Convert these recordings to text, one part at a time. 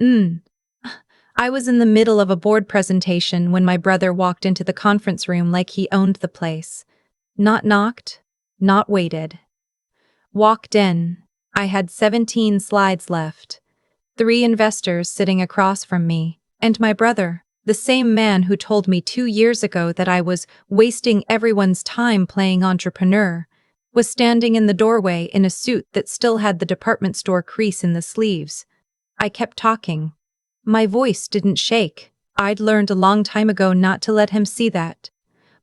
Mm. I was in the middle of a board presentation when my brother walked into the conference room like he owned the place. Not knocked, not waited. Walked in. I had 17 slides left. 3 investors sitting across from me, and my brother, the same man who told me 2 years ago that I was wasting everyone's time playing entrepreneur, was standing in the doorway in a suit that still had the department store crease in the sleeves. I kept talking. My voice didn't shake. I'd learned a long time ago not to let him see that.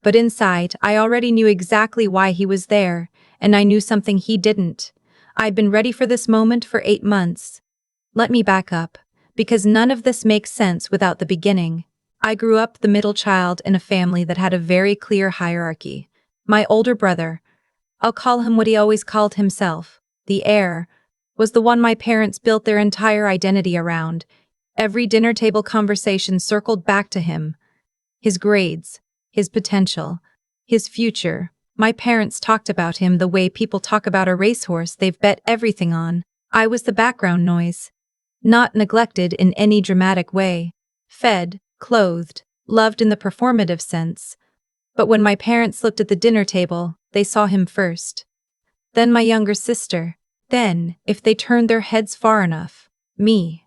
But inside, I already knew exactly why he was there, and I knew something he didn't. I'd been ready for this moment for 8 months. Let me back up, because none of this makes sense without the beginning. I grew up the middle child in a family that had a very clear hierarchy. My older brother, I'll call him what he always called himself, the heir, was the one my parents built their entire identity around. Every dinner table conversation circled back to him. His grades, his potential, his future. My parents talked about him the way people talk about a racehorse they've bet everything on. I was the background noise. Not neglected in any dramatic way. Fed, clothed, loved in the performative sense. But when my parents looked at the dinner table, they saw him first. Then my younger sister. Then, if they turned their heads far enough, me.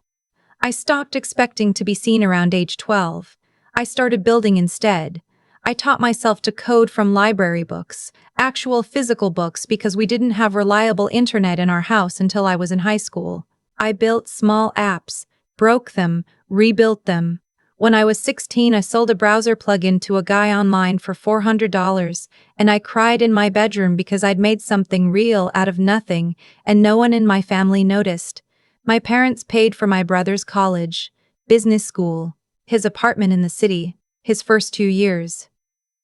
I stopped expecting to be seen around age 12. I started building instead. I taught myself to code from library books, actual physical books, because we didn't have reliable internet in our house until I was in high school. I built small apps, broke them, rebuilt them. When I was 16, I sold a browser plugin to a guy online for $400, and I cried in my bedroom because I'd made something real out of nothing, and no one in my family noticed. My parents paid for my brother's college, business school, his apartment in the city, his first 2 years.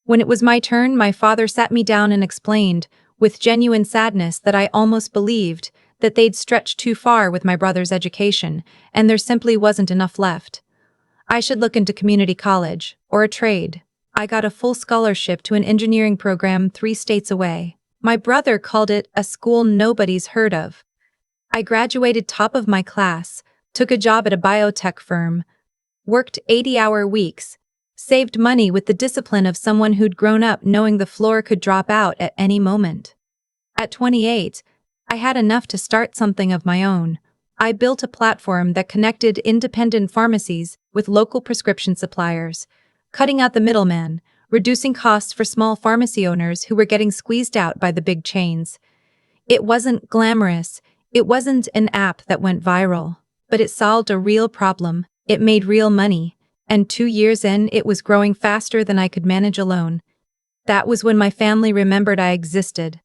When it was my turn, my father sat me down and explained, with genuine sadness, that I almost believed that they'd stretched too far with my brother's education, and there simply wasn't enough left. I should look into community college, or a trade. I got a full scholarship to an engineering program 3 states away. My brother called it a school nobody's heard of. I graduated top of my class, took a job at a biotech firm, worked 80-hour weeks, saved money with the discipline of someone who'd grown up knowing the floor could drop out at any moment. At 28, I had enough to start something of my own. I built a platform that connected independent pharmacies with local prescription suppliers, cutting out the middleman, reducing costs for small pharmacy owners who were getting squeezed out by the big chains. It wasn't glamorous. It wasn't an app that went viral, but it solved a real problem. It made real money, and 2 years in, it was growing faster than I could manage alone. That was when my family remembered I existed.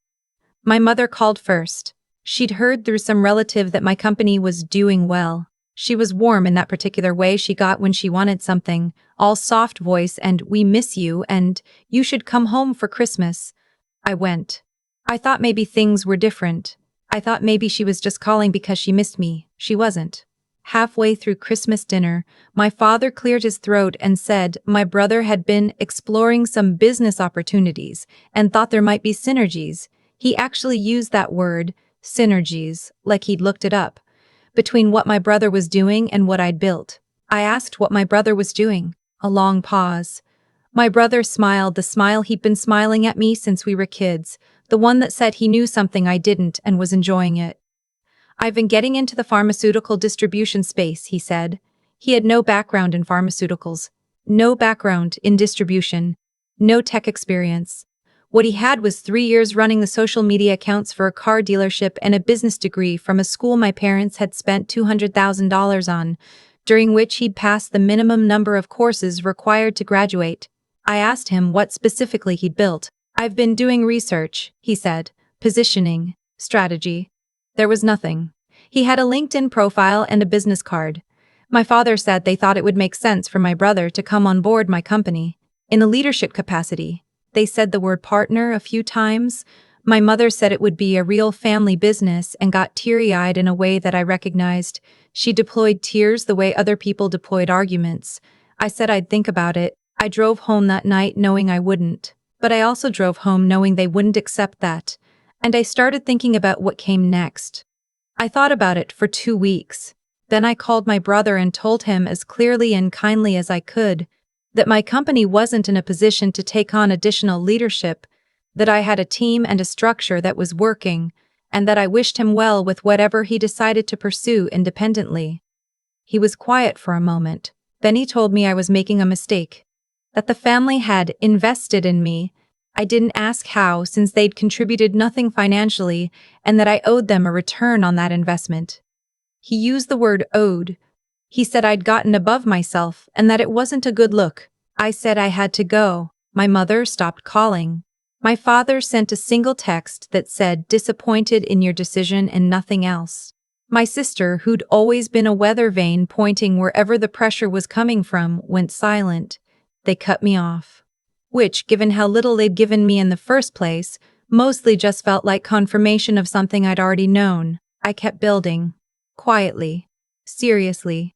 My mother called first. She'd heard through some relative that my company was doing well. She was warm in that particular way she got when she wanted something, all soft voice and "we miss you" and "you should come home for Christmas." I went. I thought maybe things were different. I thought maybe she was just calling because she missed me. She wasn't. Halfway through Christmas dinner, my father cleared his throat and said my brother had been exploring some business opportunities and thought there might be synergies. He actually used that word, synergies, like he'd looked it up, between what my brother was doing and what I'd built. I asked what my brother was doing. A long pause. My brother smiled, the smile he'd been smiling at me since we were kids, the one that said he knew something I didn't and was enjoying it. "I've been getting into the pharmaceutical distribution space," he said. He had no background in pharmaceuticals, no background in distribution, no tech experience. What he had was 3 years running the social media accounts for a car dealership and a business degree from a school my parents had spent $200,000 on, during which he'd passed the minimum number of courses required to graduate. I asked him what specifically he'd built. "I've been doing research," he said, "positioning, strategy." There was nothing. He had a LinkedIn profile and a business card. My father said they thought it would make sense for my brother to come on board my company, in a leadership capacity. They said the word partner a few times. My mother said it would be a real family business and got teary-eyed in a way that I recognized. She deployed tears the way other people deployed arguments. I said I'd think about it. I drove home that night knowing I wouldn't. But I also drove home knowing they wouldn't accept that. And I started thinking about what came next. I thought about it for 2 weeks. Then I called my brother and told him as clearly and kindly as I could that my company wasn't in a position to take on additional leadership, that I had a team and a structure that was working, and that I wished him well with whatever he decided to pursue independently. He was quiet for a moment. Then he told me I was making a mistake, that the family had invested in me. I didn't ask how, since they'd contributed nothing financially, and that I owed them a return on that investment. He used the word owed. He said I'd gotten above myself and that it wasn't a good look. I said I had to go. My mother stopped calling. My father sent a single text that said disappointed in your decision and nothing else. My sister, who'd always been a weather vane pointing wherever the pressure was coming from, went silent. They cut me off. Which, given how little they'd given me in the first place, mostly just felt like confirmation of something I'd already known. I kept building. Quietly. Seriously.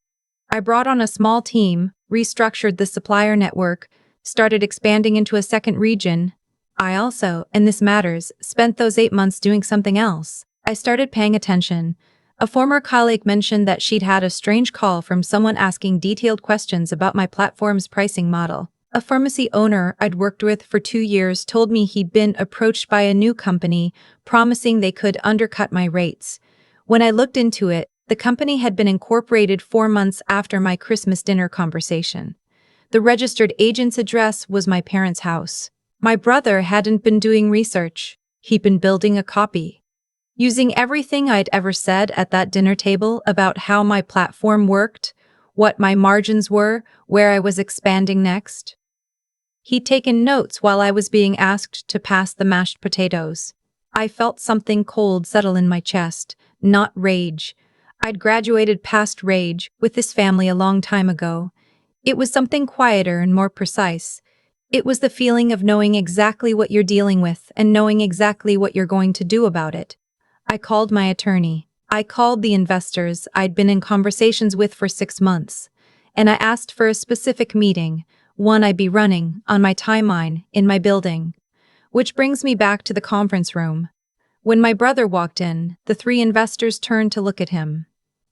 I brought on a small team, restructured the supplier network, started expanding into a second region. I also, and this matters, spent those 8 months doing something else. I started paying attention. A former colleague mentioned that she'd had a strange call from someone asking detailed questions about my platform's pricing model. A pharmacy owner I'd worked with for 2 years told me he'd been approached by a new company, promising they could undercut my rates. When I looked into it, the company had been incorporated 4 months after my Christmas dinner conversation. The registered agent's address was my parents' house. My brother hadn't been doing research. He'd been building a copy. Using everything I'd ever said at that dinner table about how my platform worked, what my margins were, where I was expanding next. He'd taken notes while I was being asked to pass the mashed potatoes. I felt something cold settle in my chest, not rage. I'd graduated past rage with this family a long time ago. It was something quieter and more precise. It was the feeling of knowing exactly what you're dealing with and knowing exactly what you're going to do about it. I called my attorney. I called the investors I'd been in conversations with for 6 months. And I asked for a specific meeting, one I'd be running, on my timeline, in my building. Which brings me back to the conference room. When my brother walked in, the 3 investors turned to look at him.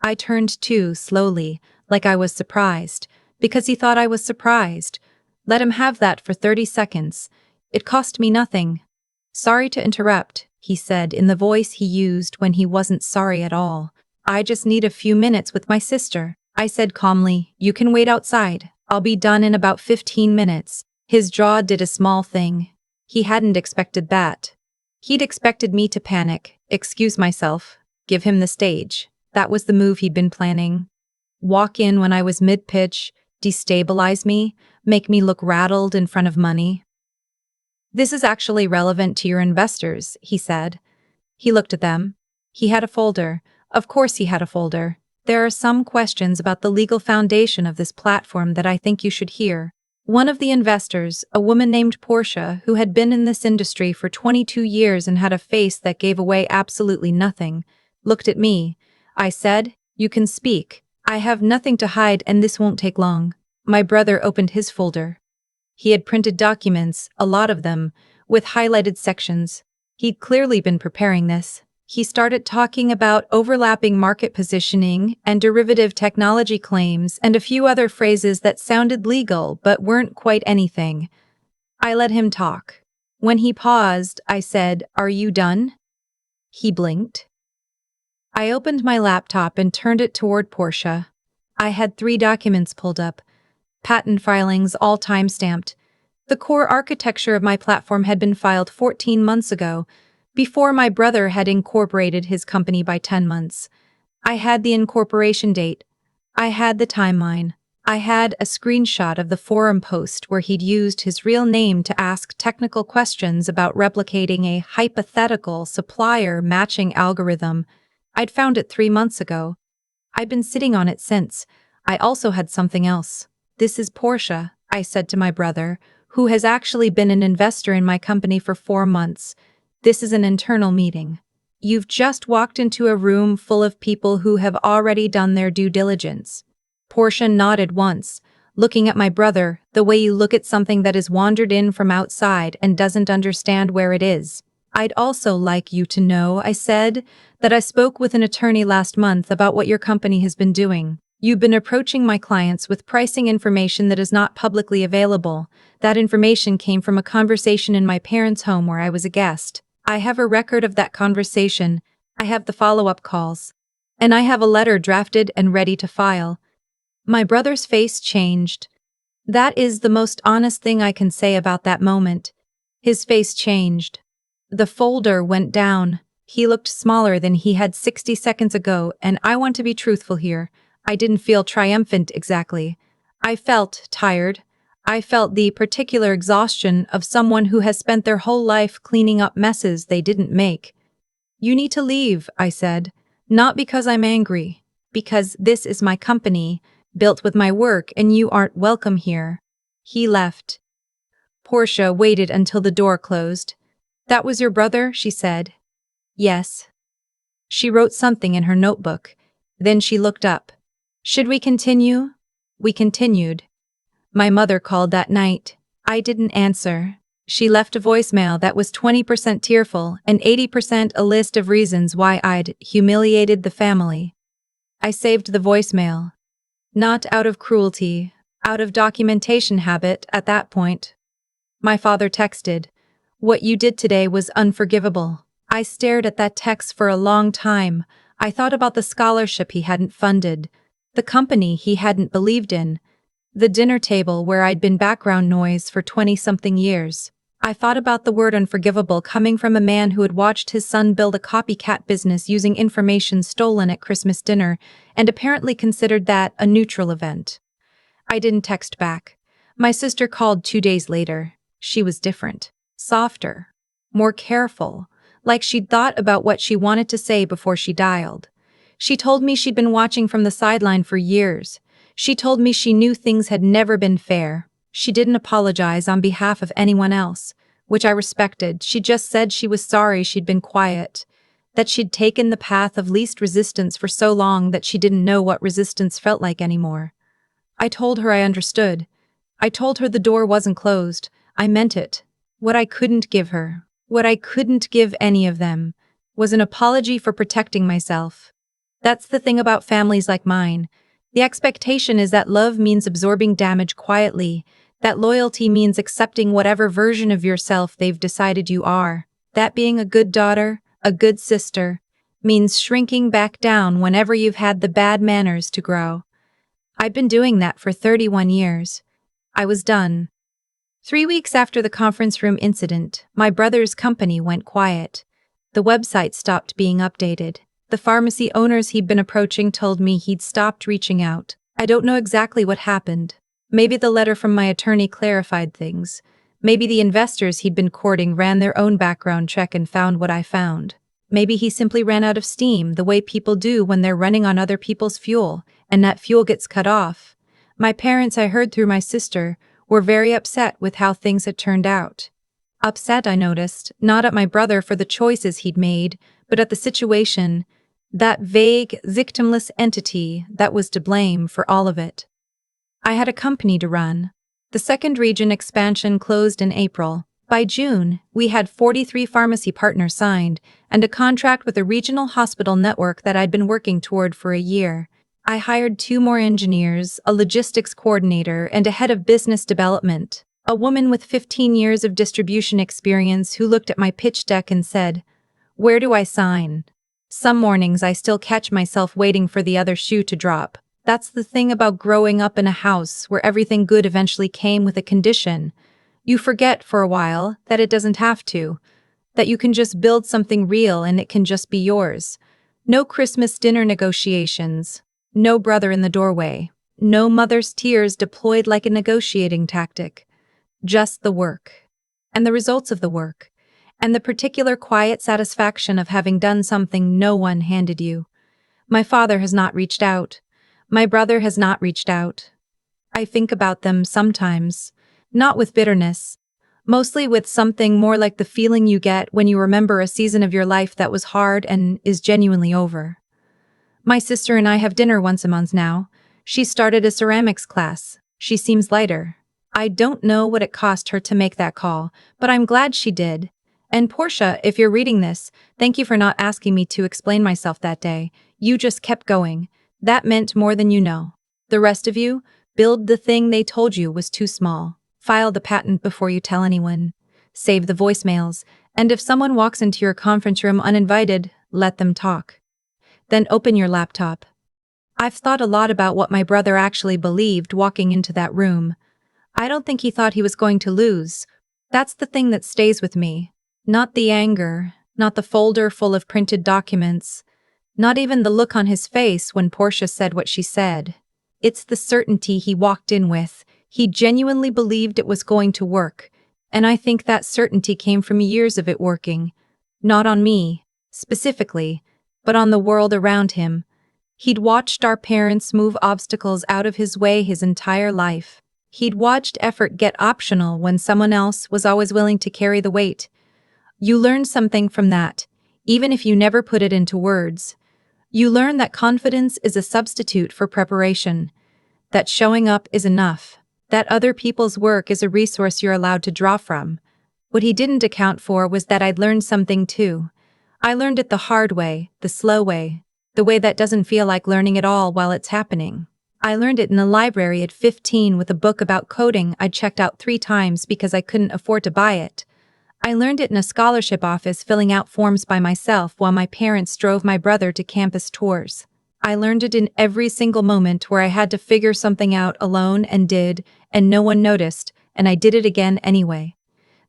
I turned too, slowly, like I was surprised, because he thought I was surprised. Let him have that for 30 seconds. It cost me nothing. Sorry to interrupt, he said in the voice he used when he wasn't sorry at all. I just need a few minutes with my sister. I said calmly, you can wait outside. I'll be done in about 15 minutes. His jaw did a small thing. He hadn't expected that. He'd expected me to panic, excuse myself, give him the stage. That was the move he'd been planning. Walk in when I was mid-pitch, destabilize me, make me look rattled in front of money. This is actually relevant to your investors, he said. He looked at them. He had a folder. Of course he had a folder. There are some questions about the legal foundation of this platform that I think you should hear. One of the investors, a woman named Portia, who had been in this industry for 22 years and had a face that gave away absolutely nothing, looked at me. I said, you can speak. I have nothing to hide and this won't take long. My brother opened his folder. He had printed documents, a lot of them, with highlighted sections. He'd clearly been preparing this. He started talking about overlapping market positioning and derivative technology claims and a few other phrases that sounded legal but weren't quite anything. I let him talk. When he paused, I said, "Are you done?" He blinked. I opened my laptop and turned it toward Portia. I had 3 documents pulled up. Patent filings, all time-stamped. The core architecture of my platform had been filed 14 months ago, before my brother had incorporated his company by 10 months. I had the incorporation date. I had the timeline. I had a screenshot of the forum post where he'd used his real name to ask technical questions about replicating a hypothetical supplier matching algorithm. I'd found it 3 months ago. I'd been sitting on it since. I also had something else. This is Portia, I said to my brother, who has actually been an investor in my company for 4 months. This is an internal meeting. You've just walked into a room full of people who have already done their due diligence. Portia nodded once, looking at my brother the way you look at something that has wandered in from outside and doesn't understand where it is. I'd also like you to know, I said, that I spoke with an attorney last month about what your company has been doing. You've been approaching my clients with pricing information that is not publicly available. That information came from a conversation in my parents' home where I was a guest. I have a record of that conversation. I have the follow-up calls. And I have a letter drafted and ready to file. My brother's face changed. That is the most honest thing I can say about that moment. His face changed. The folder went down. He looked smaller than he had 60 seconds ago, and I want to be truthful here. I didn't feel triumphant exactly. I felt tired. I felt the particular exhaustion of someone who has spent their whole life cleaning up messes they didn't make. You need to leave, I said. Not because I'm angry. Because this is my company, built with my work, and you aren't welcome here. He left. Portia waited until the door closed. That was your brother, she said. Yes. She wrote something in her notebook. Then she looked up. Should we continue? We continued. My mother called that night. I didn't answer. She left a voicemail that was 20% tearful and 80% a list of reasons why I'd humiliated the family. I saved the voicemail. Not out of cruelty, out of documentation habit at that point. My father texted, "What you did today was unforgivable." I stared at that text for a long time. I thought about the scholarship he hadn't funded, the company he hadn't believed in, the dinner table where I'd been background noise for 20-something years. I thought about the word unforgivable coming from a man who had watched his son build a copycat business using information stolen at Christmas dinner and apparently considered that a neutral event. I didn't text back. My sister called 2 days later. She was different, softer, more careful, like she'd thought about what she wanted to say before she dialed. She told me she'd been watching from the sideline for years. She told me she knew things had never been fair. She didn't apologize on behalf of anyone else, which I respected. She just said she was sorry she'd been quiet, that she'd taken the path of least resistance for so long that she didn't know what resistance felt like anymore. I told her I understood. I told her the door wasn't closed. I meant it. What I couldn't give her, what I couldn't give any of them, was an apology for protecting myself. That's the thing about families like mine. The expectation is that love means absorbing damage quietly, that loyalty means accepting whatever version of yourself they've decided you are, that being a good daughter, a good sister, means shrinking back down whenever you've had the bad manners to grow. I've been doing that for 31 years. I was done. 3 weeks after the conference room incident, my brother's company went quiet. The website stopped being updated. The pharmacy owners he'd been approaching told me he'd stopped reaching out. I don't know exactly what happened. Maybe the letter from my attorney clarified things. Maybe the investors he'd been courting ran their own background check and found what I found. Maybe he simply ran out of steam, the way people do when they're running on other people's fuel, and that fuel gets cut off. My parents, I heard through my sister, were very upset with how things had turned out. Upset, I noticed, not at my brother for the choices he'd made, but at the situation, that vague, victimless entity that was to blame for all of it. I had a company to run. The second region expansion closed in April. By June, we had 43 pharmacy partners signed and a contract with a regional hospital network that I'd been working toward for a year. I hired 2 more engineers, a logistics coordinator, and a head of business development, a woman with 15 years of distribution experience who looked at my pitch deck and said, "Where do I sign?" Some mornings I still catch myself waiting for the other shoe to drop. That's the thing about growing up in a house where everything good eventually came with a condition. You forget for a while that it doesn't have to, that you can just build something real and it can just be yours. No Christmas dinner negotiations. No brother in the doorway. No mother's tears deployed like a negotiating tactic. Just the work. And the results of the work. And the particular quiet satisfaction of having done something no one handed you. My father has not reached out. My brother has not reached out. I think about them sometimes, not with bitterness, mostly with something more like the feeling you get when you remember a season of your life that was hard and is genuinely over. My sister and I have dinner once a month now. She started a ceramics class. She seems lighter. I don't know what it cost her to make that call, but I'm glad she did. And Portia, if you're reading this, thank you for not asking me to explain myself that day. You just kept going. That meant more than you know. The rest of you, build the thing they told you was too small. File the patent before you tell anyone. Save the voicemails. And if someone walks into your conference room uninvited, let them talk. Then open your laptop. I've thought a lot about what my brother actually believed walking into that room. I don't think he thought he was going to lose. That's the thing that stays with me. Not the anger, not the folder full of printed documents, not even the look on his face when Portia said what she said. It's the certainty he walked in with. He genuinely believed it was going to work, and I think that certainty came from years of it working. Not on me, specifically, but on the world around him. He'd watched our parents move obstacles out of his way his entire life. He'd watched effort get optional when someone else was always willing to carry the weight. You learn something from that, even if you never put it into words. You learn that confidence is a substitute for preparation, that showing up is enough, that other people's work is a resource you're allowed to draw from. What he didn't account for was that I'd learned something too. I learned it the hard way, the slow way, the way that doesn't feel like learning at all while it's happening. I learned it in the library at 15 with a book about coding I'd checked out 3 times because I couldn't afford to buy it. I learned it in a scholarship office filling out forms by myself while my parents drove my brother to campus tours. I learned it in every single moment where I had to figure something out alone and did, and no one noticed, and I did it again anyway.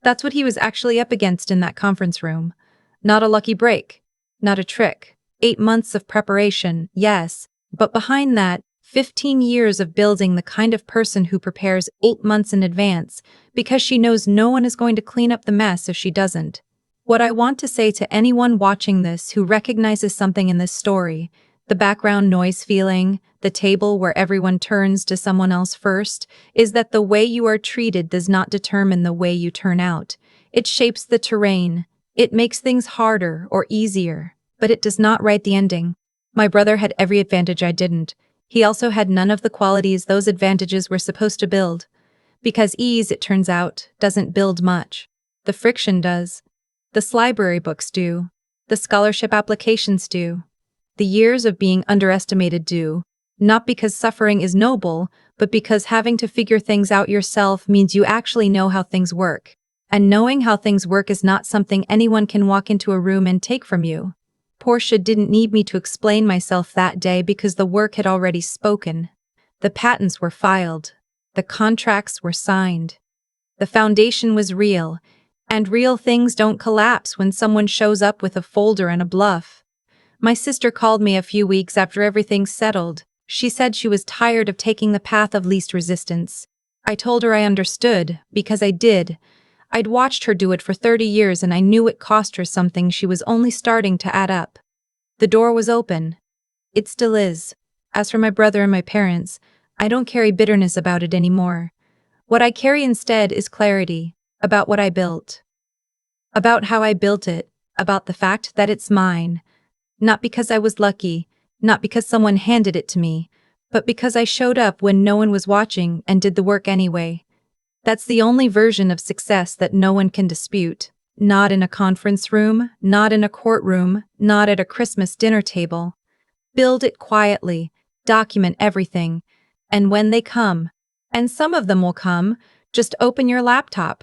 That's what he was actually up against in that conference room. Not a lucky break. Not a trick. 8 months of preparation, yes, but behind that, 15 years of building the kind of person who prepares 8 months in advance because she knows no one is going to clean up the mess if she doesn't. What I want to say to anyone watching this who recognizes something in this story, the background noise feeling, the table where everyone turns to someone else first, is that the way you are treated does not determine the way you turn out. It shapes the terrain. It makes things harder or easier, but it does not write the ending. My brother had every advantage I didn't. He also had none of the qualities those advantages were supposed to build. Because ease, it turns out, doesn't build much. The friction does. The library books do. The scholarship applications do. The years of being underestimated do. Not because suffering is noble, but because having to figure things out yourself means you actually know how things work. And knowing how things work is not something anyone can walk into a room and take from you. Portia didn't need me to explain myself that day because the work had already spoken. The patents were filed. The contracts were signed. The foundation was real, and real things don't collapse when someone shows up with a folder and a bluff. My sister called me a few weeks after everything settled. She said she was tired of taking the path of least resistance. I told her I understood, because I did. I'd watched her do it for 30 years and I knew it cost her something she was only starting to add up. The door was open. It still is. As for my brother and my parents, I don't carry bitterness about it anymore. What I carry instead is clarity about what I built. About how I built it, about the fact that it's mine. Not because I was lucky, not because someone handed it to me, but because I showed up when no one was watching and did the work anyway. That's the only version of success that no one can dispute. Not in a conference room, not in a courtroom, not at a Christmas dinner table. Build it quietly, document everything, and when they come, and some of them will come, just open your laptop,